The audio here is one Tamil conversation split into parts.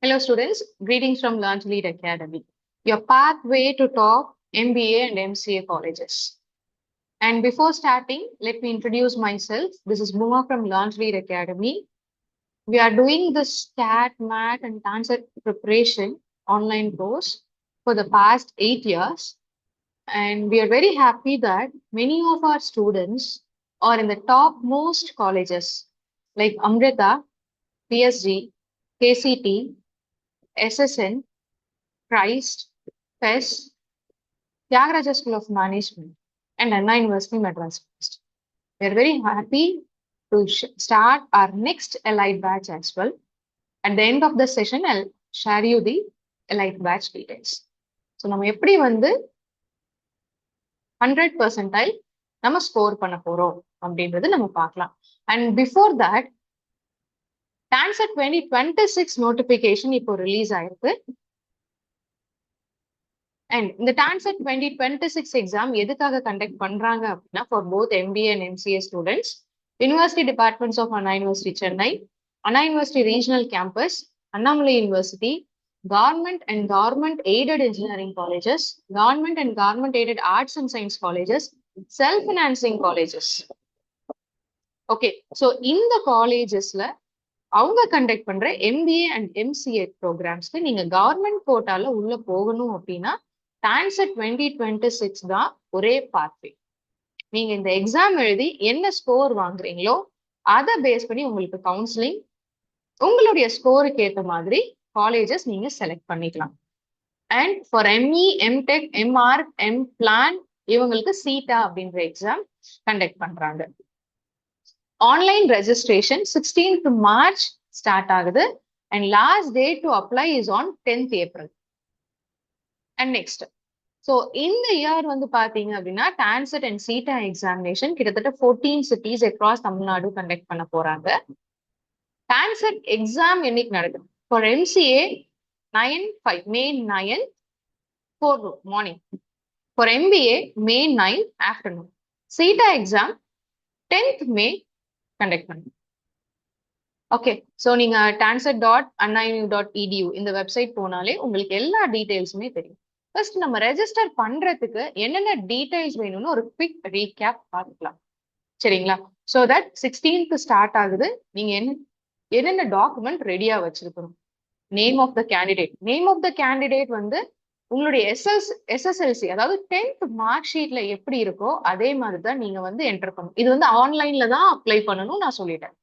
Hello students, greetings from Launch Lead Academy, your pathway to top MBA and MCA colleges. And before starting, let me introduce myself. This is Bhuma from Launch Lead Academy. We are doing the STAT, MAT and TANCET preparation online course for the past 8 years. And we are very happy that many of our students are in the topmost colleges like Amrita, PSG, KCT, SSN, Christ, FES, Tyagaraja School of Management, and Anna University Madras. We are very happy to start our next Elite batch as well. At the end of the session, I'll share you the Elite batch details. So, நம்ம எப்படி வந்து 100 percentile நம்ம ஸ்கோர் பண்ண போறோம் அப்படின்றது நம்ம பார்க்கலாம். And before that, TANCET 2026 notification இப்போ ரிலீஸ் ஆயிருக்கு. And இந்த TANCET 2026 எக்ஸாம் எதுக்காக கண்டக்ட் பண்றாங்க அப்படின்னா for both MBA and MCA students, university departments of Anna University Chennai, Anna University regional campus, Annamalai University, government and government aided engineering colleges, government and government aided arts and science colleges, self financing colleges. Okay, so இந்த காலேஜஸ்ல அவங்க கண்டக்ட் பண்ற MBA அண்ட் MCA ப்ரோக்ராம்ஸ்க்கு நீங்க கவர்மெண்ட் கோட்டால உள்ள போகணும் அப்படின்னா TANCET 2026 தான் ஒரே பாத்வே. நீங்க இந்த எக்ஸாம் எழுதி என்ன ஸ்கோர் வாங்குறீங்களோ அதை பேஸ் பண்ணி உங்களுக்கு கவுன்சிலிங், உங்களுடைய ஸ்கோருக்கு ஏற்ற மாதிரி காலேஜஸ் நீங்க செலக்ட் பண்ணிக்கலாம். And for ME, MTech, MArch, MPlan இவங்களுக்கு CETA அப்படின்ற எக்ஸாம் கண்டக்ட் பண்றாங்க. Online registration 16th March start ஆகுது and last date to apply is on 10th April. And next, so இந்த இயர் வந்து பாத்தீங்க அப்படின்னா TANCET அண்ட் CETA எக்ஸாமினேஷன் கிட்டத்தட்ட 14 சிட்டிஸ் அக்ராஸ் தமிழ்நாடு கண்டக்ட் பண்ண போறாங்க. TANCET எக்ஸாம் என்னைக்கு நடக்குது? For MCA 9/5 May 9 4 morning. For MBA May 9 afternoon. CETA exam 10th May conduct பண்ணுங்க. ஓகே, ஸோ நீங்க tancet.annaiu.edu இந்த வெப்சைட் போனாலே உங்களுக்கு எல்லா டீடைல்ஸுமே தெரியும். ஃபர்ஸ்ட் நம்ம ரெஜிஸ்டர் பண்றதுக்கு என்னென்ன டீடைல்ஸ் வேணும்னு ஒரு குவிக் ரீகேப் பார்த்துக்கலாம். சரிங்களா? ஸோ தட் 16th ஸ்டார்ட் ஆகுது. நீங்க என்னென்ன டாக்குமெண்ட் ரெடியா வச்சிருக்கணும்? Name of the candidate. Name of the candidate வந்து உங்களுடைய SSLC அதாவது 10th மார்க் ஷீட்ல எப்படி இருக்கோ அதே மாதிரி தான் நீங்க வந்து என்டர் பண்ணணும். இது வந்து ஆன்லைன்ல தான் அப்ளை பண்ணணும் நான் சொல்லிட்டேன்.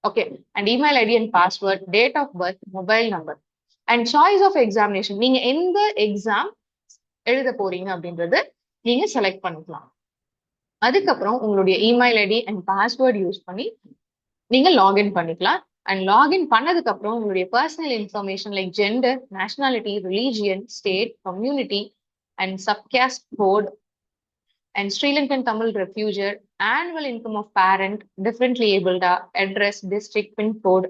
Okay, and email ID and password, date of birth, mobile number and choice of examination. நீங்க எந்த எக்ஸாம் எழுத போறீங்க அப்படின்றது நீங்க செலக்ட் பண்ணிக்கலாம். அதுக்கப்புறம் உங்களுடைய email ID and password use பண்ணி நீங்க லாகின் பண்ணிக்கலாம். அண்ட் லாகின் பண்ணதுக்கு அப்புறம் உங்களுடைய personal information like gender, nationality, religion, state, community and subcaste code and Sri Lankan Tamil refugee, annual income of parent, differently abled, address, district, pincode,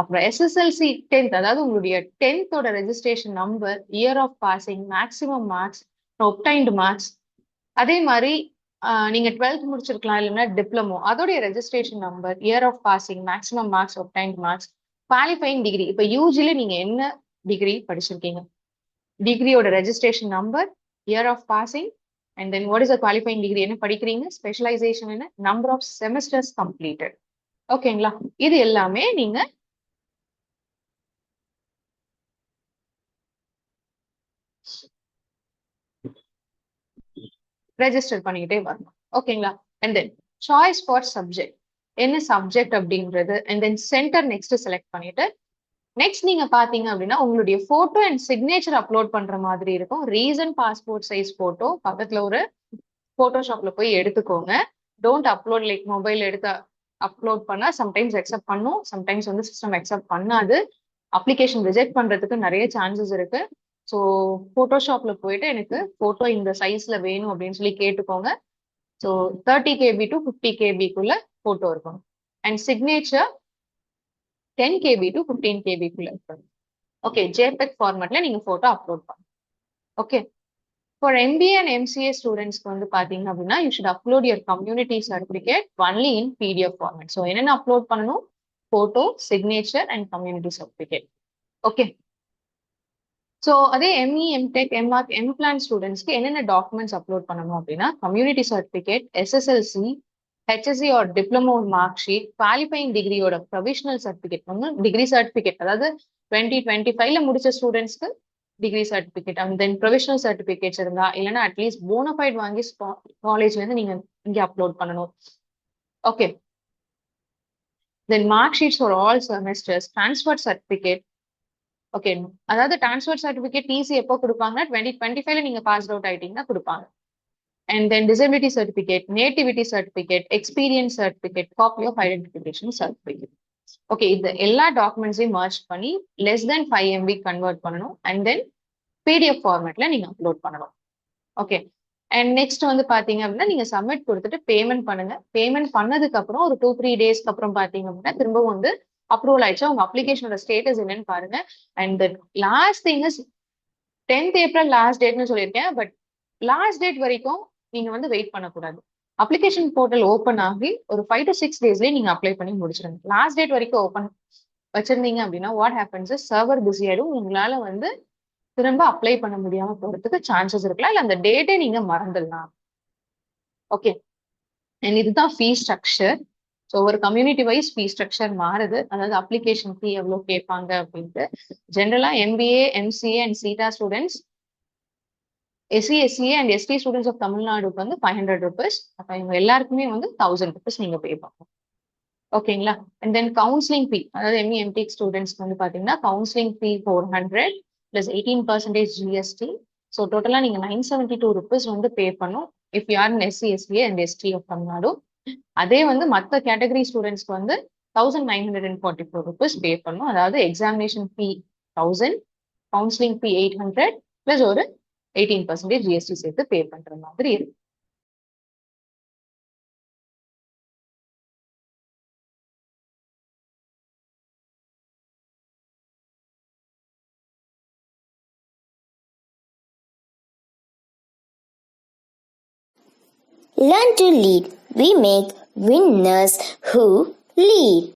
அப்புறம் SSLC 10th அதாவது உங்களுடைய 10th registration number, year of passing, maximum marks, obtained marks. அதே மாதிரி நீங்க 12th முடிச்சிருக்கலாம், இல்லைன்னா டிப்ளமோ, அதோடைய registration number, year of passing, maximum marks, obtained marks, qualifying degree. இப்போ யூஜில நீங்க என்ன டிகிரி படிச்சிருக்கீங்க, டிகிரியோட registration number, year of passing, and then what is a qualifying degree, என்ன படிக்கிறீங்க, ஸ்பெஷலைசேஷன் என்ன, நம்பர் ஆஃப் செமஸ்டர்ஸ் கம்ப்ளீட்டட். ஓகேங்களா? இது எல்லாமே நீங்க ரெஜிஸ்டர் பண்ணிக்கிட்டே வரணும். ஓகேங்களா? And then choice for subject, என்ன சப்ஜெக்ட் அப்படின்றது, and then centre next select பண்ணிட்டு நெக்ஸ்ட் நீங்க பாத்தீங்க அப்படின்னா உங்களுடைய போட்டோ அண்ட் சிக்னேச்சர் அப்லோட் பண்ற மாதிரி இருக்கும். ரீசன்ட் பாஸ்போர்ட் சைஸ் போட்டோ பக்கத்துல ஒரு போட்டோஷாப்ல போய் எடுத்துக்கோங்க. டோன்ட் அப்லோட் லைக் மொபைல் எடுத்து அப்லோட் பண்ணா சம்டைம்ஸ் அக்செப்ட் பண்ணும், சம்டைம்ஸ் வந்து சிஸ்டம் அக்செப்ட் பண்ணாது. அப்ளிகேஷன் ரிஜெக்ட் பண்றதுக்கு நிறைய சான்சஸ் இருக்கு. ஸோ போட்டோஷாப்ல போயிட்டு எனக்கு போட்டோ இந்த சைஸ்ல வேணும் அப்படின்னு சொல்லி கேட்டுக்கோங்க. ஸோ 30 KB to 50 KBக்குள்ள போட்டோ இருக்கும். அண்ட் சிக்னேச்சர் 10 KB to 15 KBக்குள்ள இருக்கும். ஓகே, JPEG ஃபார்மேட்ல நீங்க போட்டோ அப்லோட் பண்ணுங்க. Okay, for MBA and MCA ஸ்டூடெண்ட்ஸ்க்கு வந்து பாத்தீங்க அப்படின்னா you should upload your community certificate only in PDF format. So என்னென்ன அப்லோட் பண்ணணும்? Photo, signature and community certificate. Okay, so அதே எம்இ, எம்டெக், எம்ஆர்க், எம்பிளான் ஸ்டூடெண்ட்ஸ்க்கு என்னென்ன டாக்குமெண்ட்ஸ் அப்லோட் பண்ணணும் அப்படின்னா, community certificate, SSLC, HSC or diploma mark sheet, qualifying டிகிரியோட ப்ரொவிஷனல் சர்டிஃபிகேட், ஒன்று டிகிரி சர்டிஃபிகேட், அதாவது 2025ல முடிச்ச ஸ்டூடெண்ட்ஸ்க்கு degree certificate, and then provisional certificates இருந்தா, இல்லைன்னா அட்லீஸ்ட் போனஃபைட் வாங்கி காலேஜ்ல இருந்து நீங்க இங்க அப்லோட் பண்ணணும். Okay, then mark sheets for all semesters, transfer certificate. Okay, அதாவது டிரான்ஸ்ஃபர் சர்டிஃபிகேட் டிசி எப்போ கொடுப்பாங்கன்னா 2025ல நீங்க பாஸ் அவுட் ஆயிட்டீங்கன்னா கொடுப்பாங்க. And then disability certificate, nativity certificate, experience certificate, copy of identification certificate. Okay, இந்த எல்லா டாக்குமெண்ட்ஸையும் மர்ஜ் பண்ணி லெஸ் தென் 5 MB கன்வெர்ட் பண்ணணும். அண்ட் தென் பிடிஎஃப் ஃபார்மேட்ல நீங்க அப்லோட் பண்ணணும். ஓகே, அண்ட் நெக்ஸ்ட் வந்து பாத்தீங்க அப்படின்னா நீங்க சப்மிட் கொடுத்துட்டு பேமெண்ட் பண்ணுங்க. பேமெண்ட் பண்ணதுக்கு அப்புறம் ஒரு 2-3 டேஸ்க்கு அப்புறம் பாத்தீங்க அப்படின்னா திரும்பவும் வந்து அப்ரூவல் ஆயிடுச்சா உங்க அப்ளிகேஷனோட ஸ்டேட்டஸ் என்னன்னு பாருங்க. And then last thing is 10th April last டேட்னு சொல்லியிருக்கேன். பட் லாஸ்ட் டேட் வரைக்கும் நீங்க வந்து வெயிட் பண்ணக்கூடாது. அப்ளிகேஷன் போர்ட்டல் ஓப்பன் ஆகி ஒரு 5 to 6 டேஸ்லயே நீங்க அப்ளை பண்ணி முடிச்சிருங்க. லாஸ்ட் டேட் வரைக்கும் ஓப்பன் வச்சிருந்தீங்க அப்படின்னா வாட் ஹேப்பன்ஸ், சர்வர் பிஸி ஆயிடும். உங்களால வந்து திரும்ப அப்ளை பண்ண முடியாம போறதுக்கு சான்சஸ் இருக்கலாம். இல்ல அந்த டேட்டே நீங்க மறந்துடலாம். ஓகே, அண்ட் இதுதான் ஃபீ ஸ்ட்ரக்சர். ஸோ ஒரு கம்யூனிட்டி வைஸ் ஃபீ ஸ்ட்ரக்சர் மாறுது. அதாவது அப்ளிகேஷன் ஃபீ எவ்வளோ கேட்பாங்க அப்படின்ட்டு. ஜென்ரலா MBA, MCA and CETA students, SC, SCA and ST students of தமிழ்நாடுக்கு வந்து 500 rupees. அப்ப இவங்க எல்லாருக்குமே வந்து 1000 rupees நீங்க பே பண்ணணும். ஓகேங்களா? அண்ட் தென் கவுன்சிலிங் ஃபீ, அதாவது எம்இ, எம்டெக் ஸ்டூடெண்ட்ஸ்க்கு வந்து பாத்தீங்கன்னா counselling fee 400 plus 18% GST. So டோட்டலா நீங்க 972 rupees வந்து பே பண்ணும். If you are SC, SCA and ST of Tamil Nadu. அதே வந்து மற்ற கேட்டகரி ஸ்டூடெண்ட்ஸ்க்கு வந்து 1944 rupees பே பண்ணும். அதாவது எக்ஸாமினேஷன் ஃபீ 1000, கவுன்சிலிங் ஃபீ 800 பிளஸ் ஒரு 18% ஜிஎஸ்டி சேர்த்து பே பண்ற மாதிரி இருக்கு. Learn to lead. We make winners who lead.